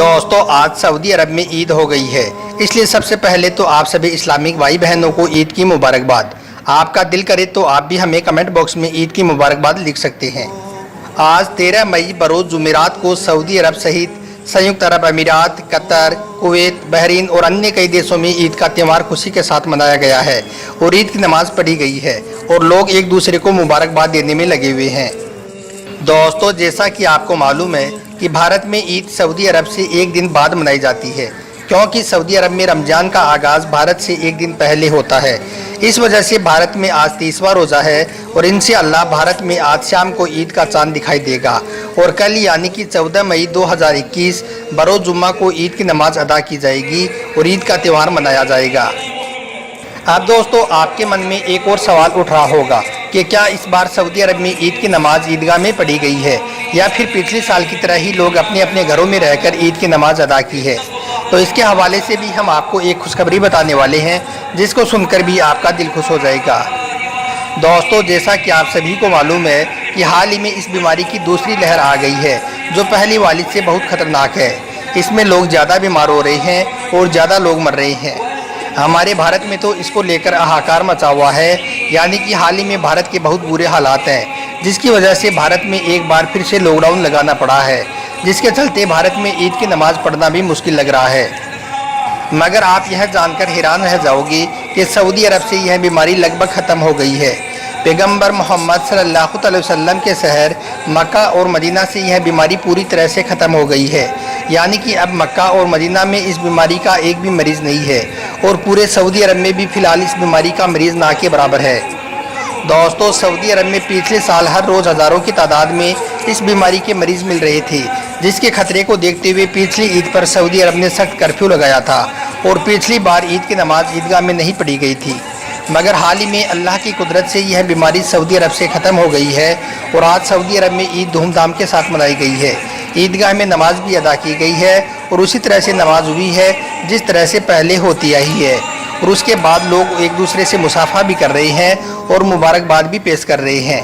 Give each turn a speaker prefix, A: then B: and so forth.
A: दोस्तों आज सऊदी अरब में ईद हो गई है, इसलिए सबसे पहले तो आप सभी इस्लामिक भाई बहनों को ईद की मुबारकबाद। आपका दिल करे तो आप भी हमें कमेंट बॉक्स में ईद की मुबारकबाद लिख सकते हैं। आज 13 मई बरोज़ जुमेरात को सऊदी अरब सहित संयुक्त अरब अमीरात, कतर, कुवैत, बहरीन और अन्य कई देशों में ईद का त्यौहार खुशी के साथ मनाया गया है और ईद की नमाज पढ़ी गई है और लोग एक दूसरे को मुबारकबाद देने में लगे हुए हैं। दोस्तों जैसा कि आपको मालूम है कि भारत में ईद सऊदी अरब से एक दिन बाद मनाई जाती है, क्योंकि सऊदी अरब में रमज़ान का आगाज़ भारत से एक दिन पहले होता है। इस वजह से भारत में आज 30वां रोज़ा है और इंशाअल्लाह भारत में आज शाम को ईद का चांद दिखाई देगा और कल यानी कि 14 मई 2021 बरोज़ जुम्मा को ईद की नमाज अदा की जाएगी और ईद का त्यौहार मनाया जाएगा। अब दोस्तों आपके मन में एक और सवाल उठ रहा होगा कि क्या इस बार सऊदी अरब में ईद की नमाज ईदगाह में पढ़ी गई है या फिर पिछले साल की तरह ही लोग अपने अपने घरों में रहकर ईद की नमाज अदा की है। तो इसके हवाले से भी हम आपको एक खुशखबरी बताने वाले हैं, जिसको सुनकर भी आपका दिल खुश हो जाएगा। दोस्तों जैसा कि आप सभी को मालूम है कि हाल ही में इस बीमारी की दूसरी लहर आ गई है, जो पहली वाली से बहुत खतरनाक है। इसमें लोग ज़्यादा बीमार हो रहे हैं और ज़्यादा लोग मर रहे हैं। हमारे भारत में तो इसको लेकर हाहाकार मचा हुआ है, यानी कि हाल ही में भारत के बहुत बुरे हालात हैं, जिसकी वजह से भारत में एक बार फिर से लॉकडाउन लगाना पड़ा है, जिसके चलते भारत में ईद की नमाज पढ़ना भी मुश्किल लग रहा है। मगर आप यह जानकर हैरान रह जाओगे कि सऊदी अरब से यह बीमारी लगभग ख़त्म हो गई है। पैगंबर मोहम्मद सल्लल्लाहु अलैहि वसल्लम के शहर मक्का और मदीना से यह बीमारी पूरी तरह से ख़त्म हो गई है, यानी कि अब मक्का और मदीना में इस बीमारी का एक भी मरीज़ नहीं है और पूरे सऊदी अरब में भी फ़िलहाल इस बीमारी का मरीज़ ना के बराबर है। दोस्तों सऊदी अरब में पिछले साल हर रोज़ हज़ारों की तादाद में इस बीमारी के मरीज़ मिल रहे थे, जिसके खतरे को देखते हुए पिछली ईद पर सऊदी अरब ने सख्त कर्फ्यू लगाया था और पिछली बार ईद की नमाज ईदगाह में नहीं पढ़ी गई थी। मगर हाल ही में अल्लाह की कुदरत से यह बीमारी सऊदी अरब से ख़त्म हो गई है और आज सऊदी अरब में ईद धूमधाम के साथ मनाई गई है। ईदगाह में नमाज भी अदा की गई है और उसी तरह से नमाज हुई है जिस तरह से पहले होती आई है, और उसके बाद लोग एक दूसरे से मुसाफा भी कर रहे हैं और मुबारकबाद भी पेश कर रहे हैं।